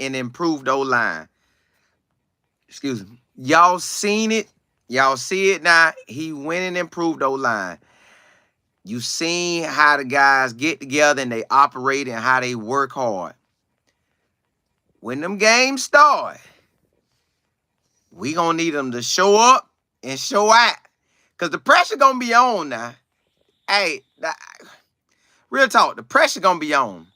and improved O-line. Excuse me. Y'all seen it. Y'all see it now. He went and improved O-line. You seen how the guys get together and they operate and how they work hard. When them games start, we gonna need them to show up and show out. Because the pressure gonna be on now. Hey, real talk, the pressure gonna be on.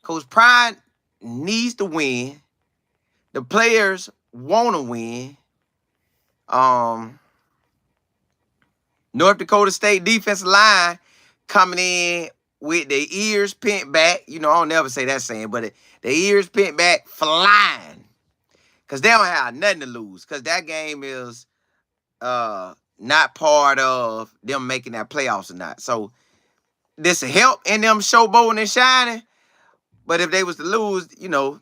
Coach Prime needs to win. The players want to win. North Dakota State defensive line coming in with their ears pinned back. You know, I don't never say that saying, but their ears pinned back, flying. Because they don't have nothing to lose. Because that game is not part of them making that playoffs or not. So this will help in them showboating and shining. But if they was to lose, you know,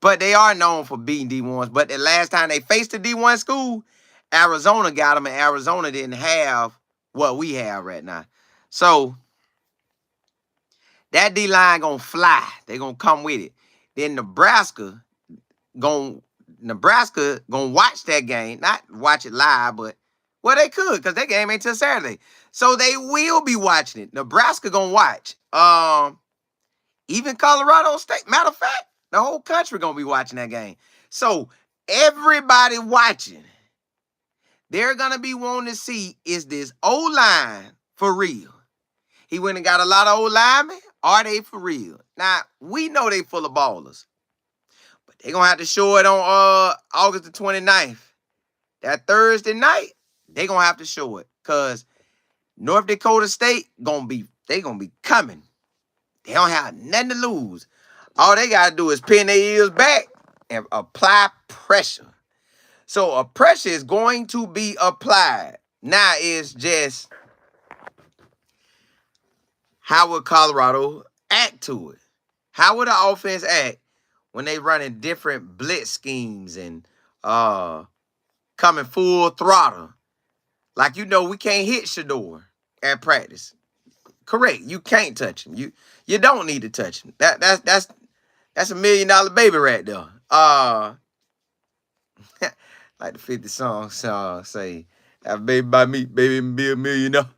but they are known for beating D1s. But the last time they faced a D1 school, Arizona got them, and Arizona didn't have what we have right now. So that D-line gonna fly. They gonna come with it. Then Nebraska gonna watch that game. Not watch it live, but well, they could, because that game ain't till Saturday. So they will be watching it. Nebraska gonna watch. Even Colorado State. Matter of fact, the whole country gonna be watching that game. So everybody watching, they're gonna be wanting to see, is this O-line for real? He went and got a lot of O-linemen. Are they for real? Now, we know they full of ballers. But they gonna have to show it on August the 29th. That Thursday night, they gonna have to show it. Because North Dakota State gonna be coming. They don't have nothing to lose. All they got to do is pin their ears back and apply pressure. So a pressure is going to be applied. Now it's just, how would Colorado act to it? How would the offense act when they running different blitz schemes and coming full throttle? Like, you know, we can't hit Shador at practice. Correct. You can't touch him. You don't need to touch him. That's $1 million baby right there. Like the 50 song say, "That baby by me, baby, be a millionaire."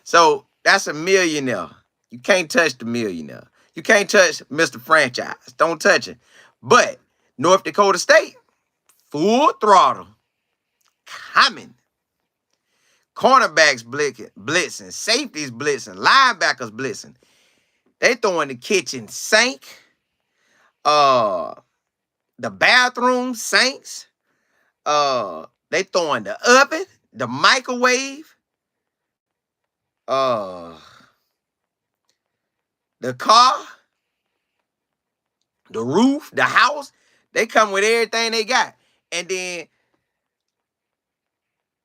So that's a millionaire. You can't touch the millionaire. You can't touch Mr. Franchise. Don't touch him. But North Dakota State, full throttle, coming. Cornerbacks blitzing, safeties blitzing, linebackers blitzing. They throwing the kitchen sink, the bathroom sinks, they throwing the oven, the microwave, the car, the roof, the house. They come with everything they got. And then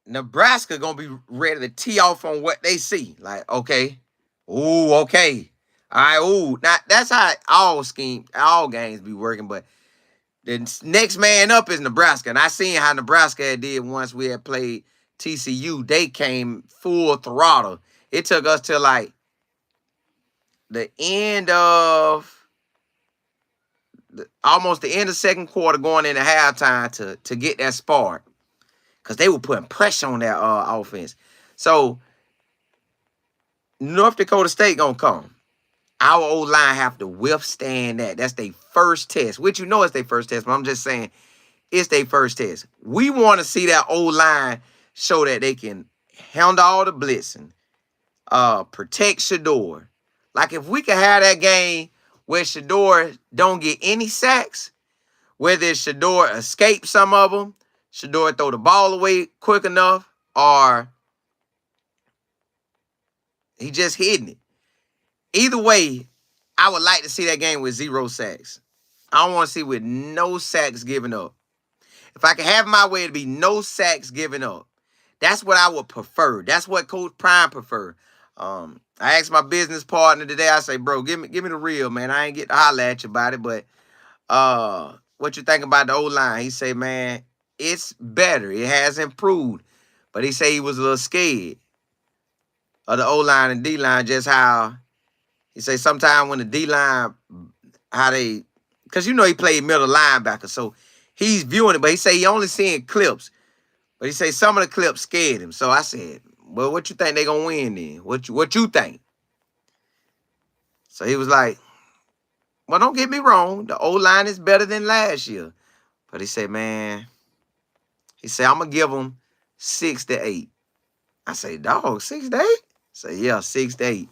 Nebraska gonna be ready to tee off on what they see. Like, okay. Ooh, okay. All right, ooh. Now, that's how all games be working, but the next man up is Nebraska. And I seen how Nebraska did once we had played TCU. They came full throttle. It took us till like the end of almost the end of second quarter going into halftime to get that spark. Because they were putting pressure on that offense. So North Dakota State gonna come. Our O-line have to withstand that. That's their first test, which you know it's their first test, but I'm just saying it's their first test. We want to see that O-line show that they can handle all the blitzing, protect Shador. Like, if we can have that game where Shador don't get any sacks, whether Shador escape some of them, Shador throw the ball away quick enough, or he just hitting it. Either way, I would like to see that game with 0 sacks. I don't want to see with no sacks given up. If I could have my way, it'd be no sacks given up. That's what I would prefer. That's what Coach Prime prefer. I asked my business partner today, I say, bro, give me the real, man. I ain't get to holler at you about it, but what you think about the O-line? He say, man, it's better. It has improved. But he say he was a little scared of the O-line and D-line, just how he say sometimes when the D-line, how they because you know he played middle linebacker, so he's viewing it, but he say he only seeing clips. But he say some of the clips scared him. So I said, well, what you think they gonna win then? What you think? So he was like, well, don't get me wrong. The O-line is better than last year. But he said, man, he said, I'm gonna give them 6-8. I say, dog, 6-8? Say, yeah, 6-8.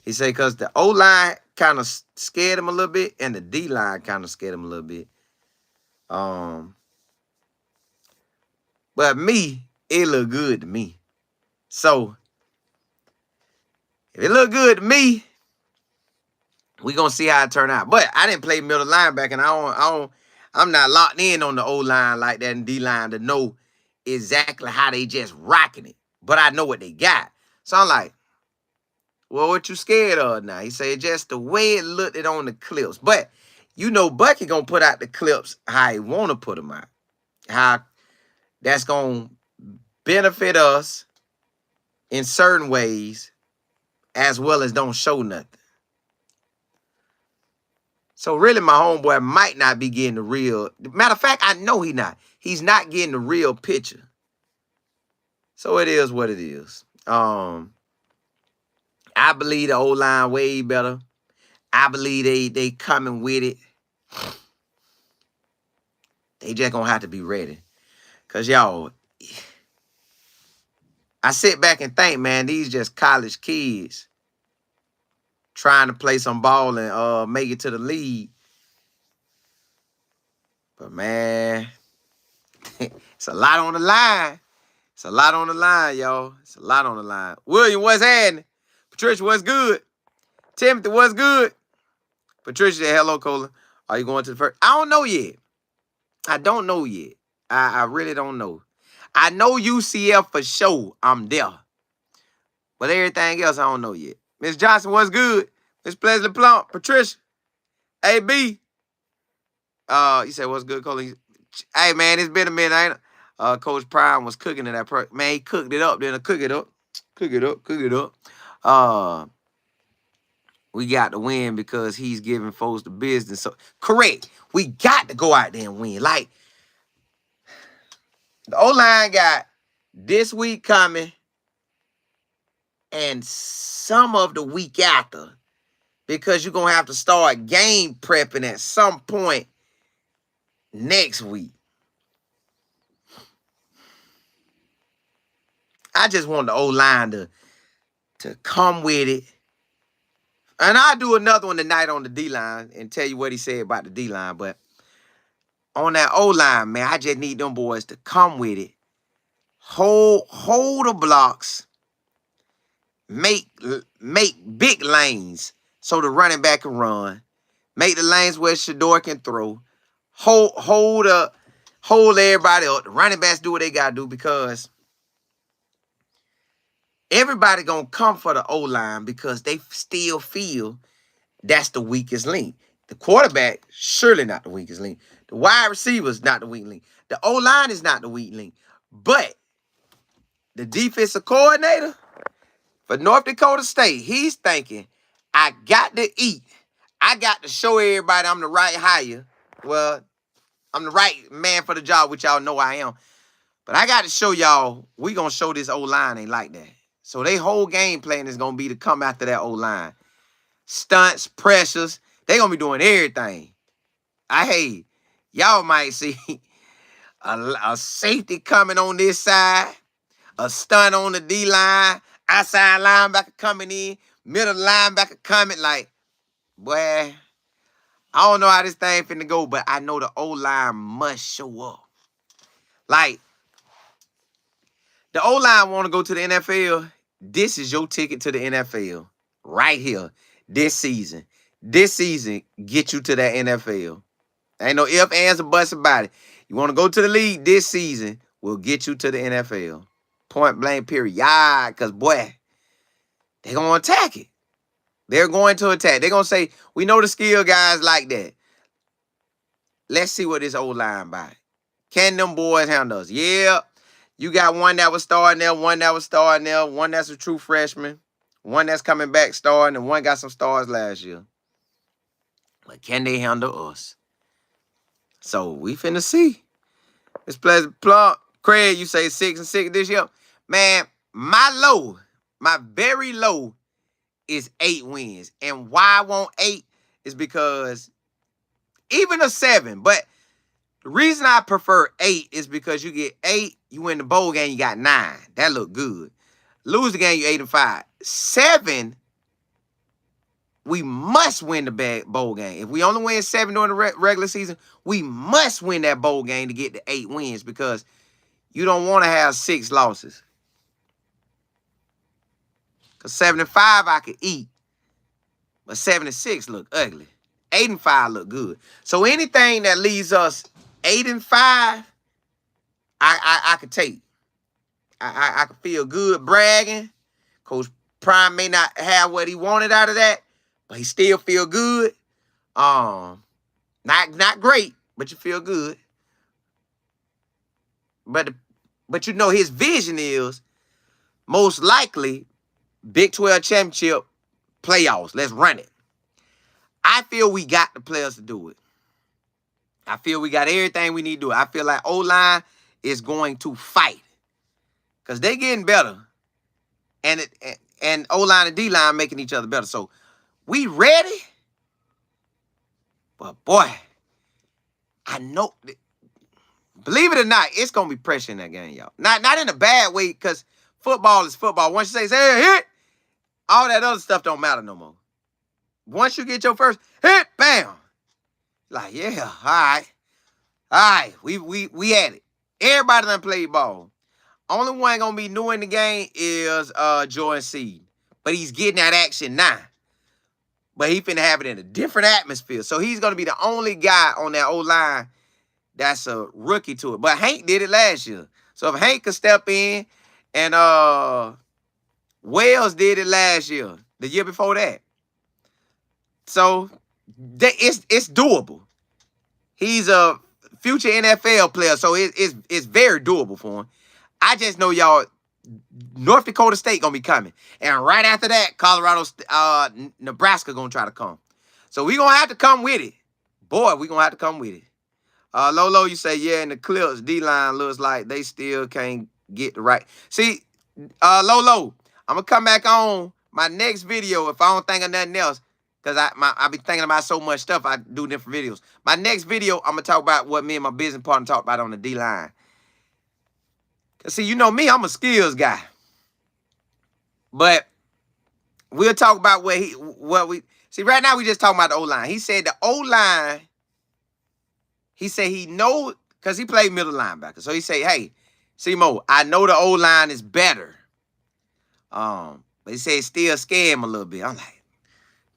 He said, because the O-line kind of scared him a little bit, and the D-line kind of scared him a little bit. But me, it looked good to me. So, if it looked good to me, we gonna see how it turn out. But I didn't play middle linebacker, and I'm not locked in on the O-line like that and D-line to know exactly how they just rocking it. But I know what they got. So I'm like, well, what you scared of now? He said just the way it looked it on the clips. But you know Bucky gonna put out the clips how he wanna put them out. How that's gonna benefit us in certain ways as well as don't show nothing. So really my homeboy might not be getting the real. Matter of fact, I know he not. He's not getting the real picture. So it is what it is. I believe the O-line way better. I believe they coming with it. They just gonna have to be ready. Cause y'all, I sit back and think, man, these just college kids trying to play some ball and make it to the league. But man, it's a lot on the line. It's a lot on the line, y'all. It's a lot on the line. William, what's happening? Patricia, what's good? Timothy, what's good? Patricia said, hello, Colin. Are you going to the first? I don't know yet. I don't know yet. I really don't know. I know UCF for sure. I'm there. But everything else, I don't know yet. Miss Johnson, what's good? Miss Pleasant Plump, Patricia, AB. You said, what's good, Colin? Hey, man, it's been a minute, ain't it? Coach Prime was cooking in that. Man, he cooked it up. Then I cook it up. Cook it up. Cook it up. We got to win because he's giving folks the business. So, correct. We got to go out there and win. Like, the O-line got this week coming and some of the week after because you're going to have to start game prepping at some point next week. I just want the O-line to come with it. And I'll do another one tonight on the D-line and tell you what he said about the D-line. But on that O-line, man, I just need them boys to come with it. Hold the blocks. Make big lanes so the running back can run. Make the lanes where Shador can throw. Hold everybody up. The running backs do what they got to do because everybody going to come for the O-line because they still feel that's the weakest link. The quarterback, surely not the weakest link. The wide receiver's not the weak link. The O-line is not the weak link. But the defensive coordinator for North Dakota State, he's thinking, I got to eat. I got to show everybody I'm the right hire. Well, I'm the right man for the job, which y'all know I am. But I got to show y'all, we going to show this O-line ain't like that. So their whole game plan is going to be to come after that O-line. Stunts, pressures, they going to be doing everything. Hey, y'all might see a safety coming on this side, a stunt on the D-line, outside linebacker coming in, middle linebacker coming. Like, boy, I don't know how this thing finna go, but I know the O-line must show up. Like, the O-line want to go to the NFL. This is your ticket to the NFL right here this season. This season, get you to that NFL. Ain't no ifs, ands, or buts about it. You want to go to the league this season, we'll get you to the NFL. Point blank, period. Yeah, because, boy, they're going to attack it. They're going to attack. They're going to say, we know the skill guys like that. Let's see what this O-line by. Can them boys handle us? Yeah. You got one that was starting there, one that was starting there, one that's a true freshman, one that's coming back starting, and one got some stars last year. But can they handle us? So we finna see. It's Pleasant Plum. Craig, you say 6-6 this year. Man, my very low is 8 wins. And why I want 8 is because even a 7, but the reason I prefer 8 is because you get 8, you win the bowl game, you got 9. That look good. Lose the game, you 8-5. 7, we must win the bowl game. If we only win 7 during the regular season, we must win that bowl game to get the 8 wins because you don't want to have 6 losses. Because 7-5 I could eat, but 7-6 look ugly. 8-5 look good. So anything that leaves us 8-5, I could take. I could feel good bragging. Coach Prime may not have what he wanted out of that, but he still feel good. Not great, but you feel good. But you know his vision is most likely Big 12 championship playoffs. Let's run it. I feel we got the players to do it. I feel we got everything we need to do. I feel like O-line is going to fight because they getting better. And O-line and D-line making each other better. So we ready? But boy, I know, believe it or not, it's going to be pressure in that game, y'all. Not in a bad way because football is football. Once you say, hey, hit, all that other stuff don't matter no more. Once you get your first hit, bam. Like, yeah, all right. All right, we at it. Everybody done played ball. Only one gonna be new in the game is Jordan Seed. But he's getting that action now. But he finna have it in a different atmosphere. So he's gonna be the only guy on that O-line that's a rookie to it. But Hank did it last year. So if Hank could step in and Wells did it last year, the year before that. So it's doable. He's a future NFL player, so it's very doable for him. I just know y'all, North Dakota State gonna be coming, and right after that, Nebraska gonna try to come. So we gonna have to come with it, boy. We gonna have to come with it. Lolo, you say yeah, in the clips, D-line looks like they still can't get the right. See, Lolo, I'm gonna come back on my next video if I don't think of nothing else. Because I be thinking about so much stuff, I do different videos. My next video, I'm going to talk about what me and my business partner talked about on the D-line. Because, see, you know me, I'm a skills guy. But we'll talk about see, right now we just talking about the O-line. He said the O-line, he said he know, because he played middle linebacker. So he say, hey, C-Mo, I know the O-line is better. But he said it still scare him a little bit. I'm like,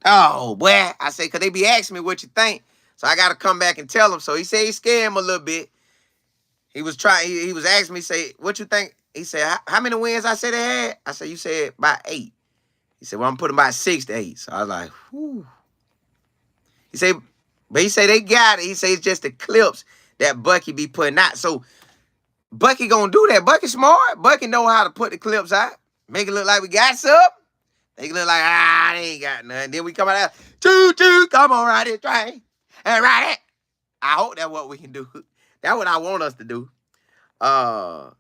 oh, boy. I say, because they be asking me what you think. So I got to come back and tell them. So he said he scared him a little bit. He was asking me, say, what you think? He said, how many wins I said they had? I said, you said about 8. He said, well, I'm putting about 6 to 8. So I was like, whew. He said, but he said they got it. He said it's just the clips that Bucky be putting out. So Bucky going to do that. Bucky smart. Bucky know how to put the clips out. Make it look like we got some. They look like, they ain't got nothing. Then we come out there, choo, come on, ride this train. And ride it. I hope that's what we can do. That's what I want us to do. So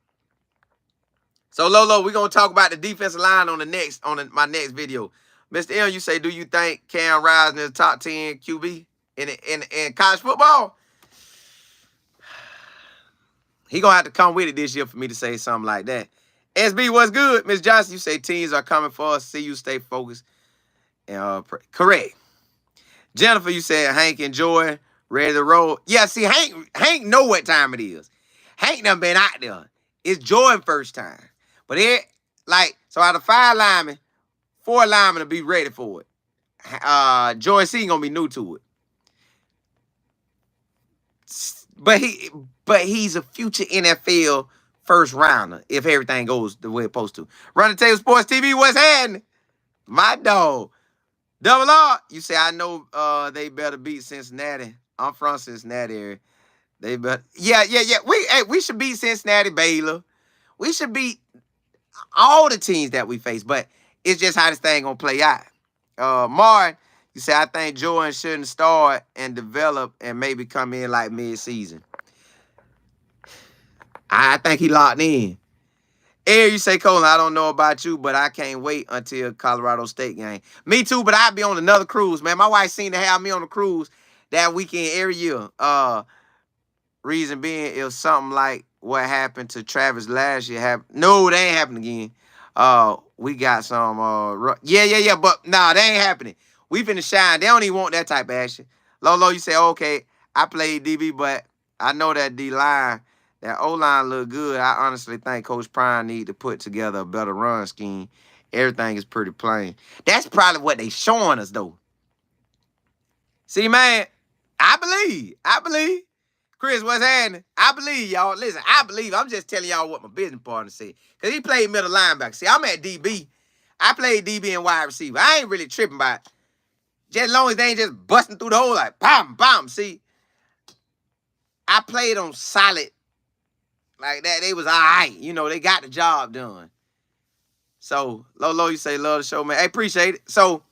Lolo, we're gonna talk about the defensive line on my next video. Mr. M, you say, do you think Cam Rising is top 10 QB in college football? He gonna have to come with it this year for me to say something like that. SB, what's good? Miss Johnson, you say teams are coming for us. See you, stay focused. Correct. Jennifer, you said Hank and Joy ready to roll. Yeah, see, Hank know what time it is. Hank done been out there. It's Jordan first time. But so out of 5 linemen, 4 linemen will be ready for it. Joy C gonna be new to it. But he's a future NFL first rounder if everything goes the way it's supposed to. Run the Table Sports TV, what's happening? My dog. Double R, you say, I know they better beat Cincinnati. I'm from Cincinnati area. They better. Yeah. We should beat Cincinnati, Baylor. We should beat all the teams that we face, but it's just how this thing gonna play out. Martin, You say, I think Jordan shouldn't start and develop and maybe come in like mid-season. I think he locked in. Eric, you say, Colin, I don't know about you, but I can't wait until Colorado State game. Me too, but I'll be on another cruise, man. My wife seemed to have me on a cruise that weekend every year. Reason being, if something like what happened to Travis last year happened. No, they ain't happening again. We got some, yeah, but nah, they ain't happening. We finna shine. They don't even want that type of action. Lolo, you say, okay, I played DB, but I know that D-line, that O-line look good. I honestly think Coach Prime need to put together a better run scheme. Everything is pretty plain. That's probably what they showing us, though. See, man, I believe. Chris, what's happening? I believe, y'all. Listen, I believe. I'm just telling y'all what my business partner said. Because he played middle linebacker. See, I'm at DB. I played DB and wide receiver. I ain't really tripping about it. Just as long as they ain't just busting through the hole like, bam, bam. See, I played on solid like that. They was all right. You know, they got the job done. So, Lolo, you say love the show, man. Hey, appreciate it. So,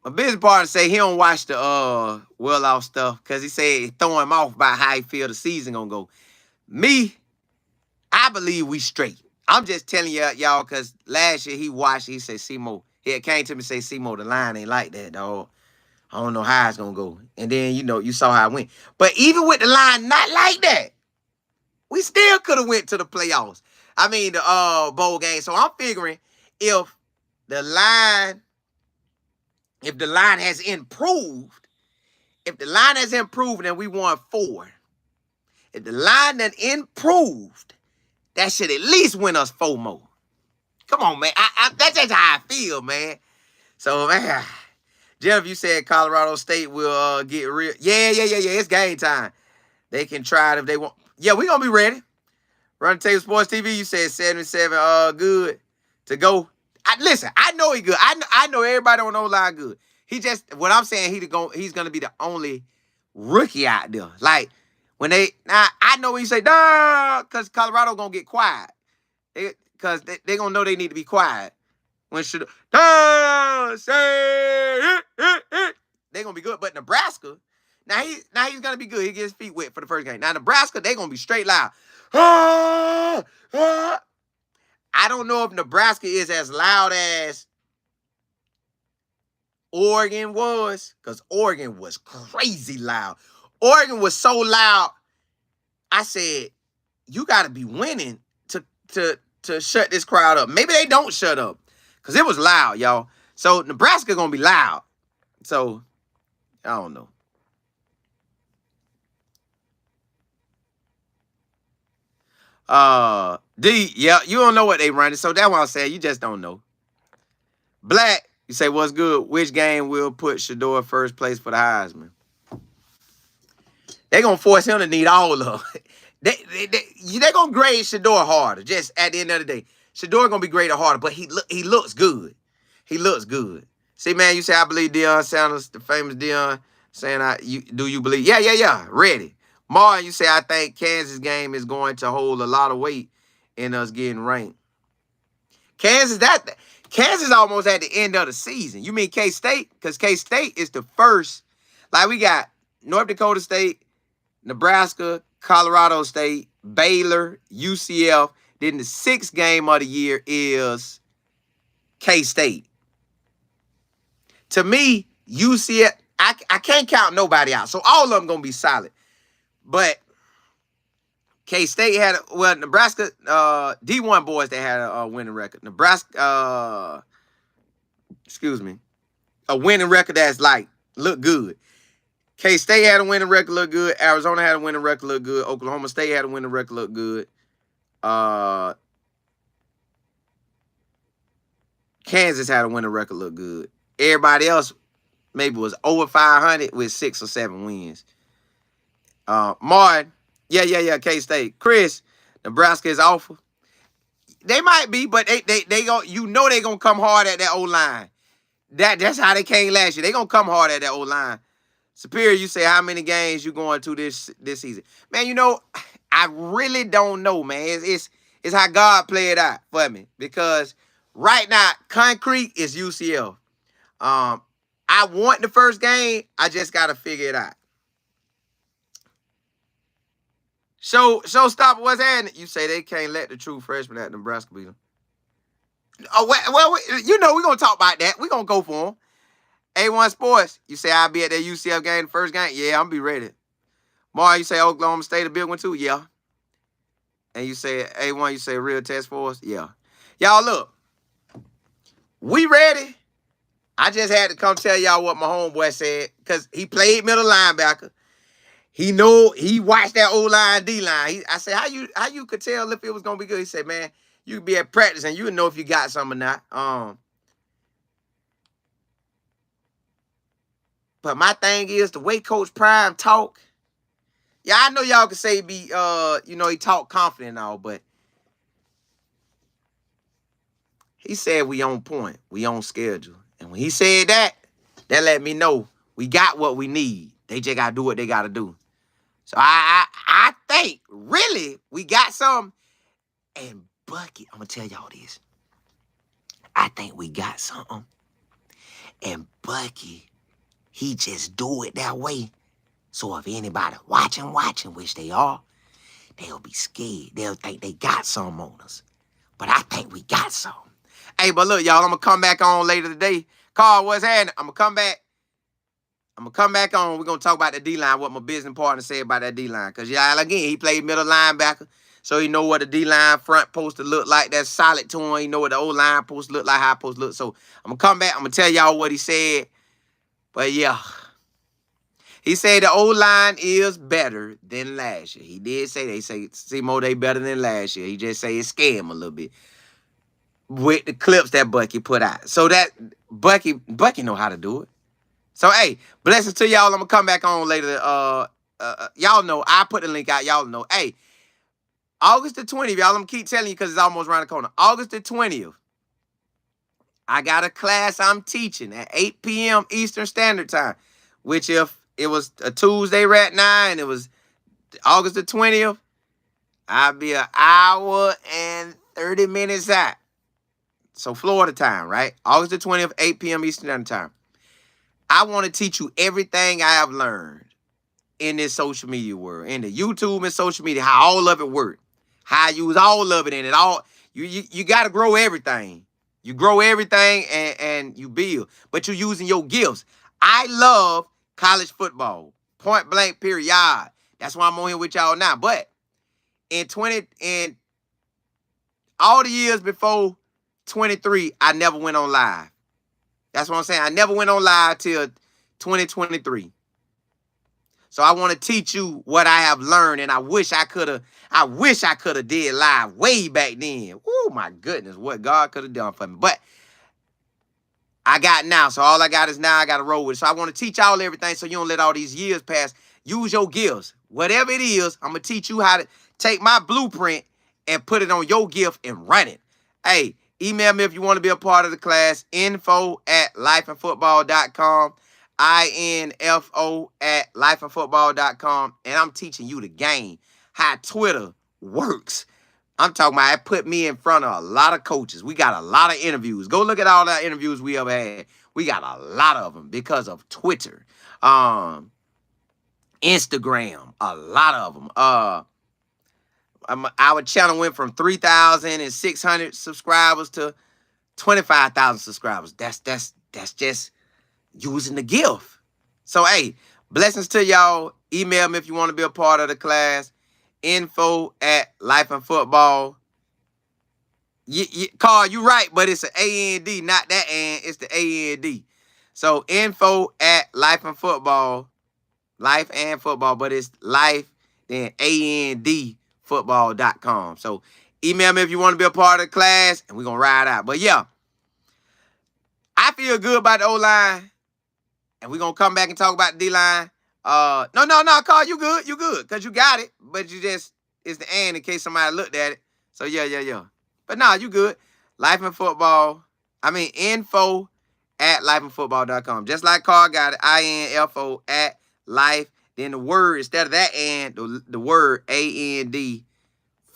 my business partner say he don't watch the well-off stuff because he said it throw him off by how he feel the season gonna go. Me, I believe we straight. I'm just telling y'all because last year he watched, he said, Simo. He came to me and say, Simo, the line ain't like that, dog. I don't know how it's gonna go. And then, you know, you saw how it went. But even with the line not like that, we still could have went to the playoffs. I mean, the bowl game. So I'm figuring if the line has improved, and we won 4, if the line done improved, that should at least win us 4 more. Come on, man. That's just how I feel, man. So, man, Jeff, you said Colorado State will get real. Yeah. It's game time. They can try it if they want. Yeah, we going to be ready. Run the Table Sports TV, you said 77 good to go. Listen, I know he good. I know everybody on O-line good. He just, what I'm saying, he's going to be the only rookie out there. Like, when I know when you say, duh, because Colorado going to get quiet. Because they going to know they need to be quiet. When should, duh, say it. They're going to be good. But Nebraska, now he's going to be good. He gets his feet wet for the first game. Now, Nebraska, they're going to be straight loud. I don't know if Nebraska is as loud as Oregon was, because Oregon was crazy loud. Oregon was so loud, I said, you got to be winning to shut this crowd up. Maybe they don't shut up, because it was loud, y'all. So Nebraska going to be loud. So, I don't know. Yeah, you don't know what they running, so that's why I'm saying you just don't know. Black, you say, what's good? Which game will put Shedeur first place for the Heisman? They're going to force him to need all of them. They're going to grade Shedeur harder, just at the end of the day. Shedeur going to be graded harder, but he looks good. He looks good. See, man, you say, I believe Deion Sanders, the famous Deion, saying, do you believe? Yeah, ready. Martin, you say, I think Kansas game is going to hold a lot of weight in us getting ranked. Kansas almost at the end of the season. You mean K-State? Because K-State is the first. Like, we got North Dakota State, Nebraska, Colorado State, Baylor, UCF. Then the 6th game of the year is K-State. To me, UCF, I can't count nobody out. So all of them going to be solid. But K-State had, Nebraska, D1 boys, they had a winning record. Nebraska, a winning record that's like, look good. K-State had a winning record, look good. Arizona had a winning record, look good. Oklahoma State had a winning record, look good. Kansas had a winning record, look good. Everybody else maybe was over 500 with 6 or 7 wins. Martin, yeah, K-State. Chris, Nebraska is awful. They might be, but they go. You know they gonna come hard at that O-line. That's how they came last year. They gonna come hard at that O-line. Superior, you say how many games you going to this season? Man, you know, I really don't know, man. It's how God played it out for me. Because right now, concrete is UCF. I want the first game. I just got to figure it out. Showstopper, what's happening? You say they can't let the true freshman at Nebraska beat them. Oh, well, we're going to talk about that. We're going to go for them. A1 Sports, you say I'll be at that UCF game, the first game? Yeah, I'm be ready. Mar, you say Oklahoma State a big one too? Yeah. And you say A1, you say real test for us? Yeah. Y'all, look. We ready. I just had to come tell y'all what my homeboy said because he played middle linebacker. He watched that O-line, D-line. I said, how you could tell if it was going to be good? He said, man, you could be at practice and you would know if you got something or not. But my thing is the way Coach Prime talk. Yeah, I know y'all can say he talk confident and all, but he said we on point. We on schedule. And when he said that let me know we got what we need. They just got to do what they got to do. So I think, really, we got some. And Bucky, I'm going to tell y'all this. I think we got something. And Bucky, he just do it that way. So if anybody watching, which they are, they'll be scared. They'll think they got some on us. But I think we got some. Hey, but look, y'all, I'm going to come back on later today. Carl, what's happening? I'm going to come back. I'm going to come back on. We're going to talk about the D-line, what my business partner said about that D-line. Because, y'all, again, he played middle linebacker. So he know what the D-line front supposed to look like. That's solid to him. He know what the O-line supposed to look like, how it supposed to look. So I'm going to come back. I'm going to tell y'all what he said. But, yeah. He said the O-line is better than last year. He did say, they say, Simo, they better than last year. He just say it scared him a little bit with the clips that Bucky put out. So that Bucky know how to do it. So, hey, blessings to y'all. I'm going to come back on later. Y'all know. I put the link out. Y'all know. Hey, August the 20th, y'all. I'm going to keep telling you because it's almost around the corner. August the 20th, I got a class I'm teaching at 8 p.m. Eastern Standard Time, which if it was a Tuesday right now and it was August the 20th, I'll be an hour and 30 minutes out. So Florida time, right? August the 20th, 8 p.m. Eastern Standard Time. I want to teach you everything I have learned in this social media world, in the YouTube and social media, how all of it works, how I use all of it in it. All you got to grow everything. You grow everything and you build, but you're using your gifts. I love college football, point blank, period. That's why I'm on here with y'all now. But in all the years before 23, I never went on live. That's what I'm saying. I never went on live till 2023. So I want to teach you what I have learned, and I wish I could have did live way back then. Oh my goodness, what God could have done for me. But I got now, so all I got is now I got to roll with it. So I want to teach y'all everything so you don't let all these years pass. Use your gifts. Whatever it is, I'm going to teach you how to take my blueprint and put it on your gift and run it. Hey, email me if you want to be a part of the class. info@lifeandfootball.com. info@lifeandfootball.com. And I'm teaching you the game, how Twitter works. I'm talking about it put me in front of a lot of coaches. We got a lot of interviews. Go look at all the interviews we ever had. We got a lot of them because of Twitter. Instagram, a lot of them. Our channel went from 3,600 subscribers to 25,000 subscribers. That's just using the gift. So, hey, blessings to y'all. Email me if you want to be a part of the class. info@lifeandfootball. Carl, you right, but it's an A-N-D, not that and. It's the A-N-D. So, info@lifeandfootball. Life and football, but it's life, then A-N-D football.com. So, email me if you want to be a part of the class, and we're going to ride out. But, yeah, I feel good about the O-line, and we're going to come back and talk about the D-line. No, Carl, you good, because you got it, but you just, it's the and in case somebody looked at it. So, yeah. But, nah, you good. Life and football, info@lifeandfootball.com. Just like Carl got it, INFO @ life, then the word, instead of that and, the word A-N-D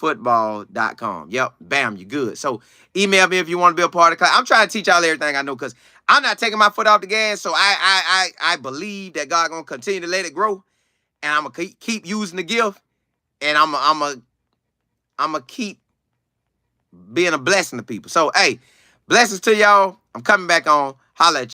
football.com. Yep, bam, you good. So email me if you want to be a part of the class. I'm trying to teach y'all everything I know because I'm not taking my foot off the gas. So I believe that God gonna continue to let it grow, and I'm gonna keep using the gift, and I'm gonna keep being a blessing to people. So hey, blessings to y'all. I'm coming back on. Holla at you.